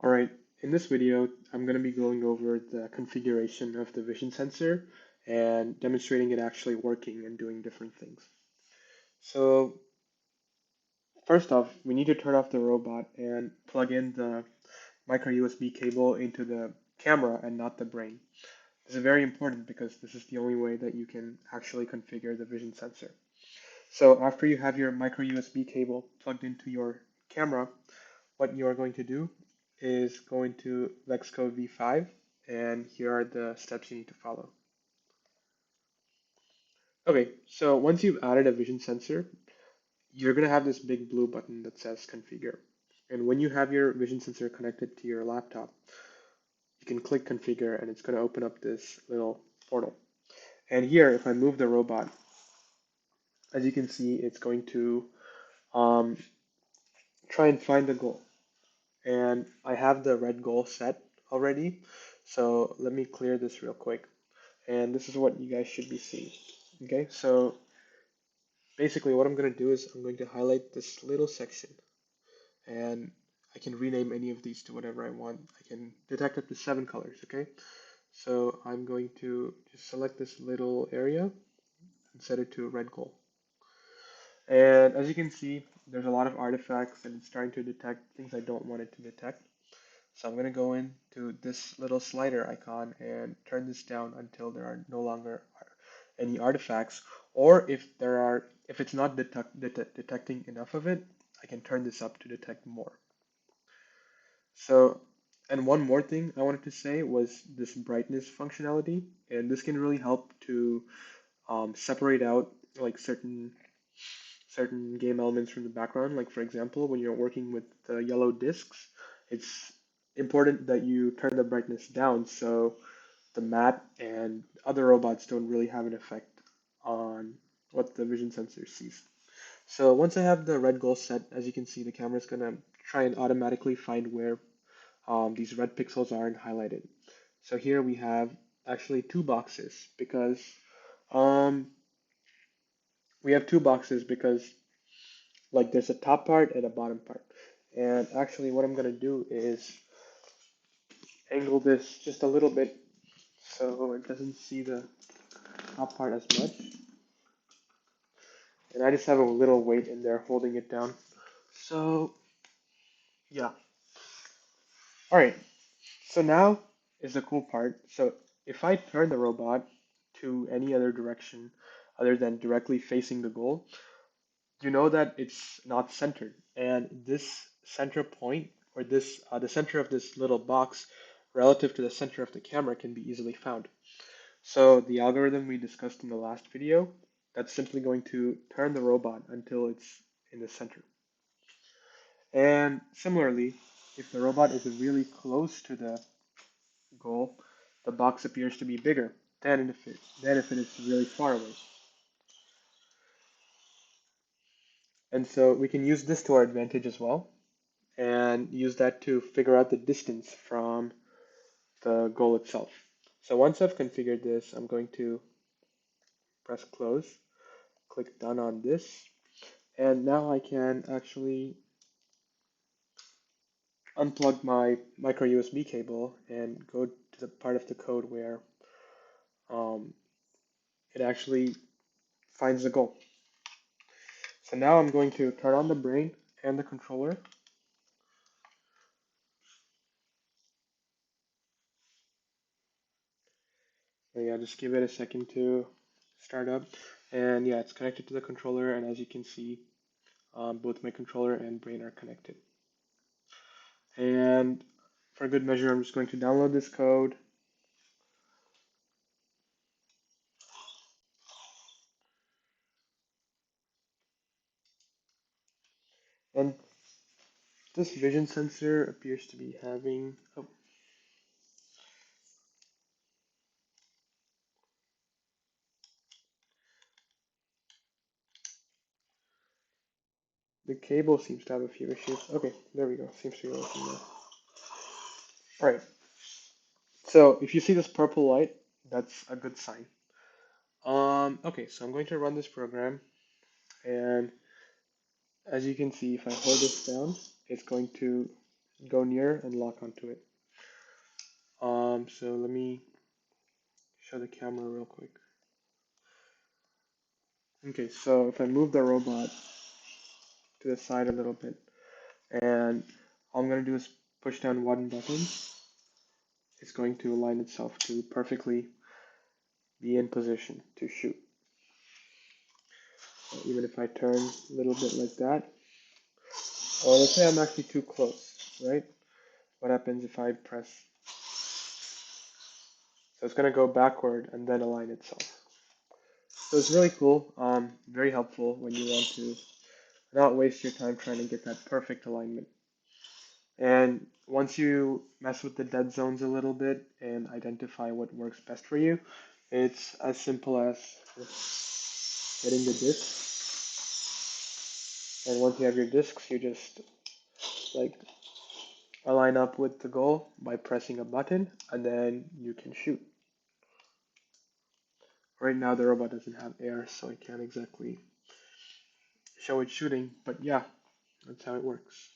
Alright, in this video, I'm going to be going over the configuration of the vision sensor and demonstrating it actually working and doing different things. So first off, we need to turn off the robot and plug in the micro USB cable into the camera and not the brain. This is very important because this is the only way that you can actually configure the vision sensor. So after you have your micro USB cable plugged into your camera, what you are going to do is go into VEX V5, and here are the steps you need to follow. Okay, so once you've added a vision sensor, you're going to have this big blue button that says configure. And when you have your vision sensor connected to your laptop, you can click configure and it's going to open up this little portal. And here, if I move the robot, as you can see, it's going to um, try and find the goal. And I have the red goal set already. So let me clear this real quick. And this is what you guys should be seeing. Okay, so basically what I'm going to do is I'm going to highlight this little section, and I can rename any of these to whatever I want. I can detect up to 7 colors, okay? So I'm going to just select this little area and set it to red goal. And as you can see, there's a lot of artifacts and it's starting to detect things I don't want it to detect. So I'm going to go into this little slider icon and turn this down until there are no longer any artifacts, or if it's not detecting enough of it, I can turn this up to detect more. So, and one more thing I wanted to say was this brightness functionality, and this can really help to separate out like certain game elements from the background. Like for example, when you're working with the yellow discs, it's important that you turn the brightness down so the mat and other robots don't really have an effect on what the vision sensor sees. So once I have the red goal set, as you can see, the camera is gonna try and automatically find where these red pixels are and highlight it. So here we have actually two boxes because um, we have two boxes because like there's a top part and a bottom part. And actually what I'm gonna do is angle this just a little bit so it doesn't see the top part as much. And I just have a little weight in there holding it down. So yeah. All right. So now is the cool part. So if I turn the robot to any other direction other than directly facing the goal, you know that it's not centered. And this center point, or this the center of this little box relative to the center of the camera can be easily found. So the algorithm we discussed in the last video, that's simply going to turn the robot until it's in the center. And similarly, if the robot is really close to the goal, the box appears to be bigger than if it is really far away. And so we can use this to our advantage as well, and use that to figure out the distance from the goal itself. So once I've configured this, I'm going to press close, click done on this, and now I can actually unplug my micro USB cable and go to the part of the code where um, it actually finds the goal. So now I'm going to turn on the brain and the controller. So yeah, just give it a second to start up. And yeah, it's connected to the controller, and as you can see, both my controller and brain are connected. And for good measure, I'm just going to download this code. And this vision sensor appears to be having, oh, the cable seems to have a few issues. Okay, there we go. Seems to be working now. All right. So if you see this purple light, that's a good sign. Okay, so I'm going to run this program, and as you can see, if I hold this down, it's going to go near and lock onto it. So let me show the camera real quick. Okay, so if I move the robot to the side a little bit, and all I'm going to do is push down one button, it's going to align itself to perfectly be in position to shoot. So even if I turn a little bit like that, or let's say I'm actually too close, right? What happens if I press? So it's going to go backward and then align itself. So it's really cool, very helpful when you want to not waste your time trying to get that perfect alignment. And once you mess with the dead zones a little bit and identify what works best for you, it's as simple as getting the disc. And once you have your discs, you just like align up with the goal by pressing a button, and then you can shoot. Right now the robot doesn't have air, so I can't exactly show it shooting, but yeah, that's how it works.